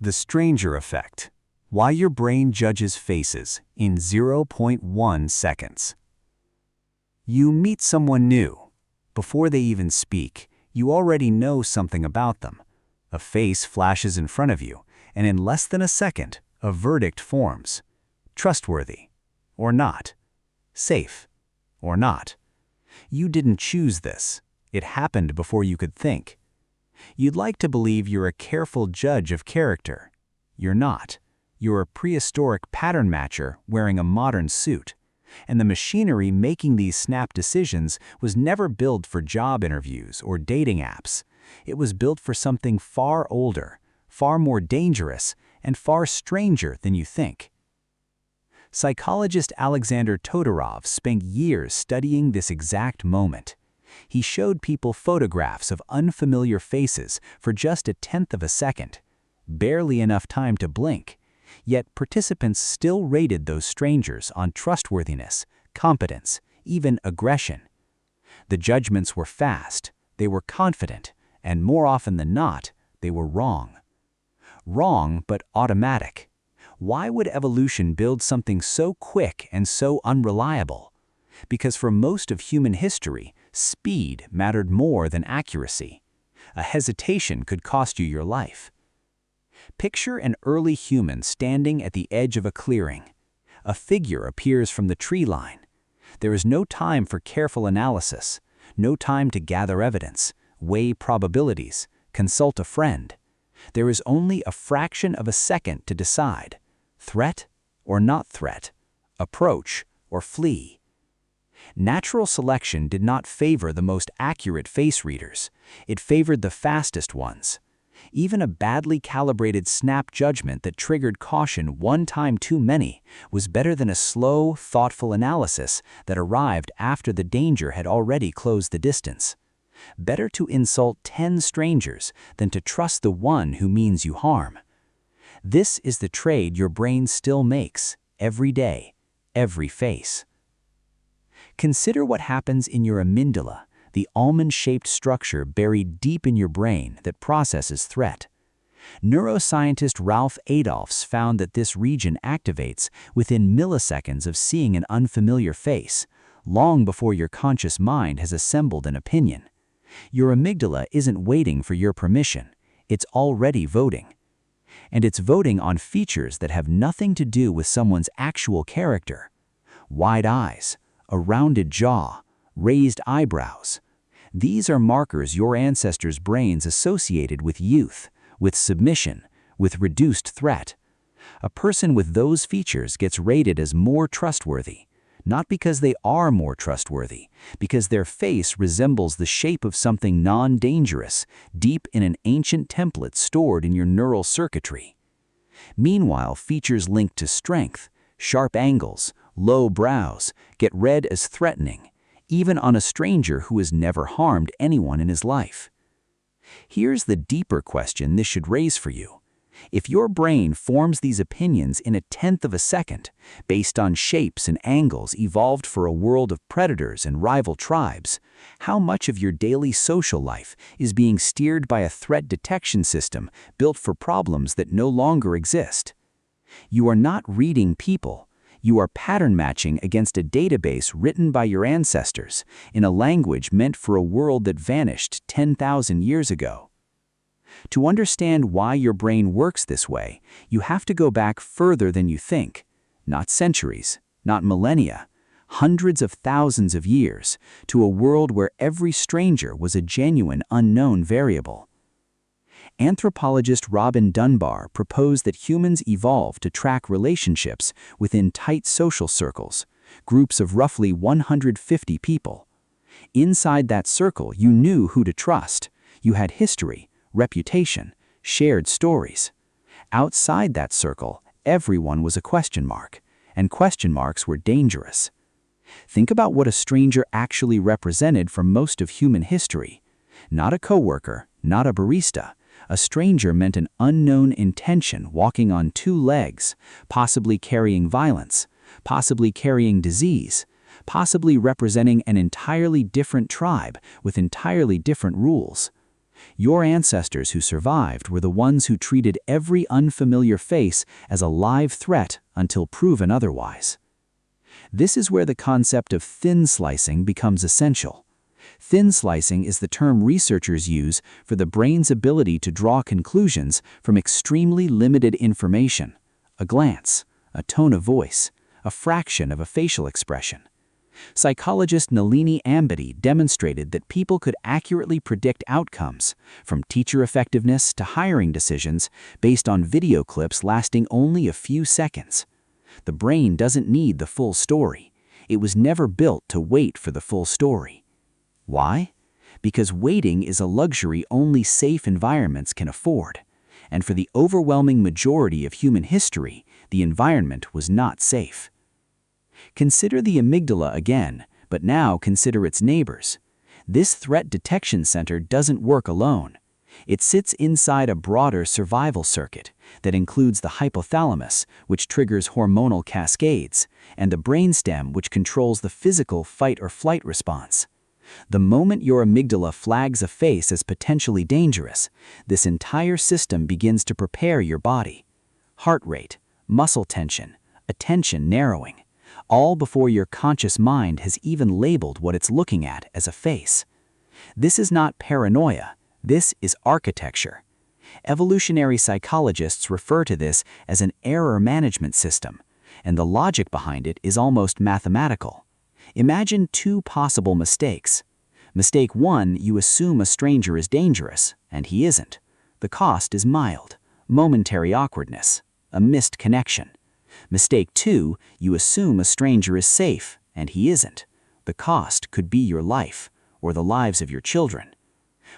The stranger effect. Why your brain judges faces in 0.1 seconds. You meet someone new. Before they even speak, you already know something about them. A face flashes in front of you, and in less than a second, a verdict forms. Trustworthy or not. Safe or not. You didn't choose this. It happened before you could think. You'd like to believe you're a careful judge of character. You're not. You're a prehistoric pattern matcher wearing a modern suit. And the machinery making these snap decisions was never built for job interviews or dating apps. It was built for something far older, far more dangerous, and far stranger than you think. Psychologist Alexander Todorov spent years studying this exact moment. He showed people photographs of unfamiliar faces for just 1/10 of a second, barely enough time to blink, yet participants still rated those strangers on trustworthiness, competence, even aggression. The judgments were fast, they were confident, and more often than not, they were wrong. Wrong, but automatic. Why would evolution build something so quick and so unreliable? Because for most of human history, speed mattered more than accuracy. A hesitation could cost you your life. Picture an early human standing at the edge of a clearing. A figure appears from the tree line. There is no time for careful analysis, no time to gather evidence, weigh probabilities, consult a friend. There is only a fraction of a second to decide: threat or not threat, approach or flee. Natural selection did not favor the most accurate face readers. It favored the fastest ones. Even a badly calibrated snap judgment that triggered caution one time too many was better than a slow, thoughtful analysis that arrived after the danger had already closed the distance. Better to insult 10 strangers than to trust the one who means you harm. This is the trade your brain still makes, every day, every face. Consider what happens in your amygdala, the almond-shaped structure buried deep in your brain that processes threat. Neuroscientist Ralph Adolphs found that this region activates within milliseconds of seeing an unfamiliar face, long before your conscious mind has assembled an opinion. Your amygdala isn't waiting for your permission, it's already voting. And it's voting on features that have nothing to do with someone's actual character. Wide eyes, a rounded jaw, raised eyebrows. These are markers your ancestors' brains associated with youth, with submission, with reduced threat. A person with those features gets rated as more trustworthy, not because they are more trustworthy, because their face resembles the shape of something non-dangerous, deep in an ancient template stored in your neural circuitry. Meanwhile, features linked to strength, sharp angles, low brows, get read as threatening, even on a stranger who has never harmed anyone in his life. Here's the deeper question this should raise for you. If your brain forms these opinions in 1/10 of a second, based on shapes and angles evolved for a world of predators and rival tribes, how much of your daily social life is being steered by a threat detection system built for problems that no longer exist? You are not reading people. You are pattern matching against a database written by your ancestors in a language meant for a world that vanished 10,000 years ago. To understand why your brain works this way, you have to go back further than you think, not centuries, not millennia, hundreds of thousands of years, to a world where every stranger was a genuine unknown variable. Anthropologist Robin Dunbar proposed that humans evolved to track relationships within tight social circles, groups of roughly 150 people. Inside that circle, you knew who to trust. You had history, reputation, shared stories. Outside that circle, everyone was a question mark, and question marks were dangerous. Think about what a stranger actually represented for most of human history. Not a coworker, not a barista. A stranger meant an unknown intention walking on 2 legs, possibly carrying violence, possibly carrying disease, possibly representing an entirely different tribe with entirely different rules. Your ancestors who survived were the ones who treated every unfamiliar face as a live threat until proven otherwise. This is where the concept of thin slicing becomes essential. Thin slicing is the term researchers use for the brain's ability to draw conclusions from extremely limited information: a glance, a tone of voice, a fraction of a facial expression. Psychologist Nalini Ambady demonstrated that people could accurately predict outcomes, from teacher effectiveness to hiring decisions, based on video clips lasting only a few seconds. The brain doesn't need the full story. It was never built to wait for the full story. Why? Because waiting is a luxury only safe environments can afford. And for the overwhelming majority of human history, the environment was not safe. Consider the amygdala again, but now consider its neighbors. This threat detection center doesn't work alone. It sits inside a broader survival circuit that includes the hypothalamus, which triggers hormonal cascades, and the brainstem, which controls the physical fight or flight response. The moment your amygdala flags a face as potentially dangerous, this entire system begins to prepare your body. Heart rate, muscle tension, attention narrowing, all before your conscious mind has even labeled what it's looking at as a face. This is not paranoia. This is architecture. Evolutionary psychologists refer to this as an error management system, and the logic behind it is almost mathematical. Imagine two possible mistakes. Mistake 1, you assume a stranger is dangerous, and he isn't. The cost is mild, momentary awkwardness, a missed connection. Mistake 2, you assume a stranger is safe, and he isn't. The cost could be your life, or the lives of your children.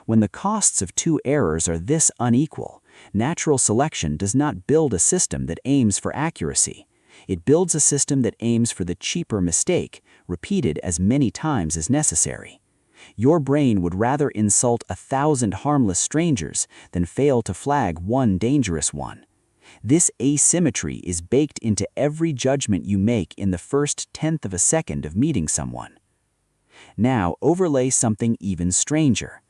When the costs of two errors are this unequal, natural selection does not build a system that aims for accuracy. It builds a system that aims for the cheaper mistake, repeated as many times as necessary. Your brain would rather insult 1,000 harmless strangers than fail to flag one dangerous one. This asymmetry is baked into every judgment you make in the first tenth of a second of meeting someone. Now overlay something even stranger.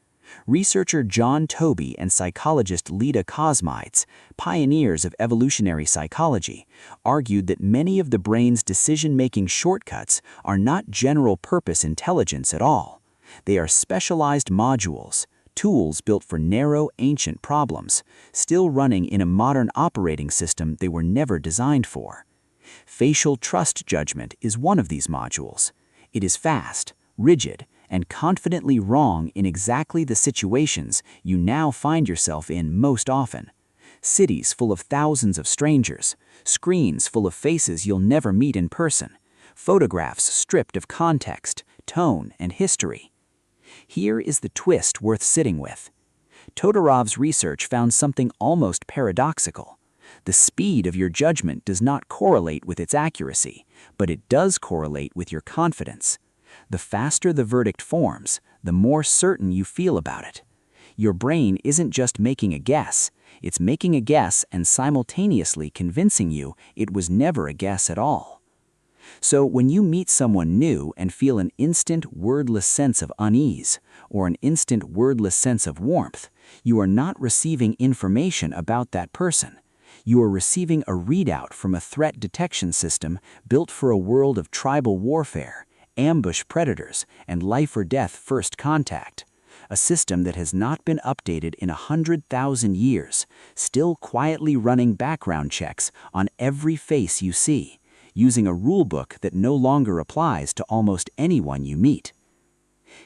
Researcher John Tobey and psychologist Leda Kosmides, pioneers of evolutionary psychology, argued that many of the brain's decision-making shortcuts are not general-purpose intelligence at all. They are specialized modules, tools built for narrow, ancient problems, still running in a modern operating system they were never designed for. Facial trust judgment is one of these modules. It is fast, rigid, and confidently wrong in exactly the situations you now find yourself in most often. Cities full of thousands of strangers, screens full of faces you'll never meet in person, photographs stripped of context, tone, and history. Here is the twist worth sitting with. Todorov's research found something almost paradoxical. The speed of your judgment does not correlate with its accuracy, but it does correlate with your confidence. The faster the verdict forms, the more certain you feel about it. Your brain isn't just making a guess, it's making a guess and simultaneously convincing you it was never a guess at all. So when you meet someone new and feel an instant wordless sense of unease, or an instant wordless sense of warmth, you are not receiving information about that person. You are receiving a readout from a threat detection system built for a world of tribal warfare, ambush predators, and life-or-death first contact. A system that has not been updated in 100,000 years, still quietly running background checks on every face you see, using a rulebook that no longer applies to almost anyone you meet.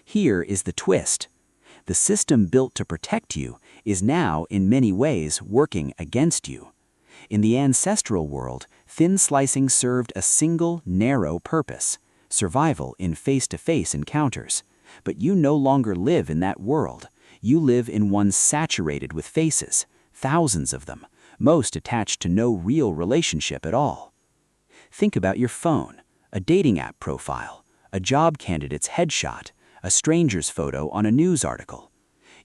Here is the twist. The system built to protect you is now, in many ways, working against you. In the ancestral world, thin slicing served a single, narrow purpose: survival in face-to-face encounters. But you no longer live in that world. You live in one saturated with faces, thousands of them, most attached to no real relationship at all. Think about your phone, a dating app profile, a job candidate's headshot, a stranger's photo on a news article.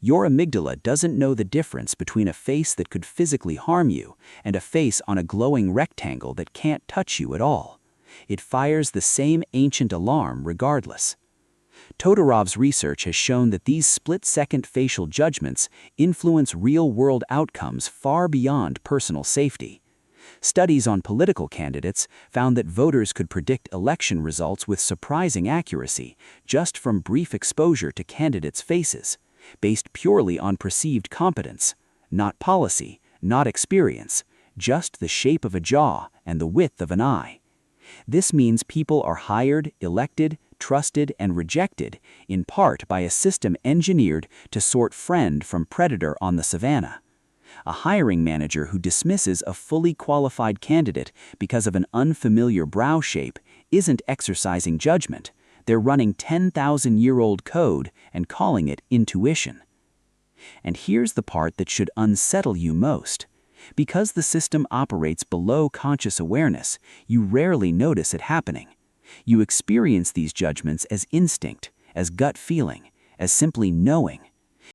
Your amygdala doesn't know the difference between a face that could physically harm you and a face on a glowing rectangle that can't touch you at all. It fires the same ancient alarm regardless. Todorov's research has shown that these split-second facial judgments influence real-world outcomes far beyond personal safety. Studies on political candidates found that voters could predict election results with surprising accuracy just from brief exposure to candidates' faces, based purely on perceived competence, not policy, not experience, just the shape of a jaw and the width of an eye. This means people are hired, elected, trusted, and rejected in part by a system engineered to sort friend from predator on the savannah. A hiring manager who dismisses a fully qualified candidate because of an unfamiliar brow shape isn't exercising judgment. They're running 10,000-year-old code and calling it intuition. And here's the part that should unsettle you most. Because the system operates below conscious awareness, you rarely notice it happening. You experience these judgments as instinct, as gut feeling, as simply knowing.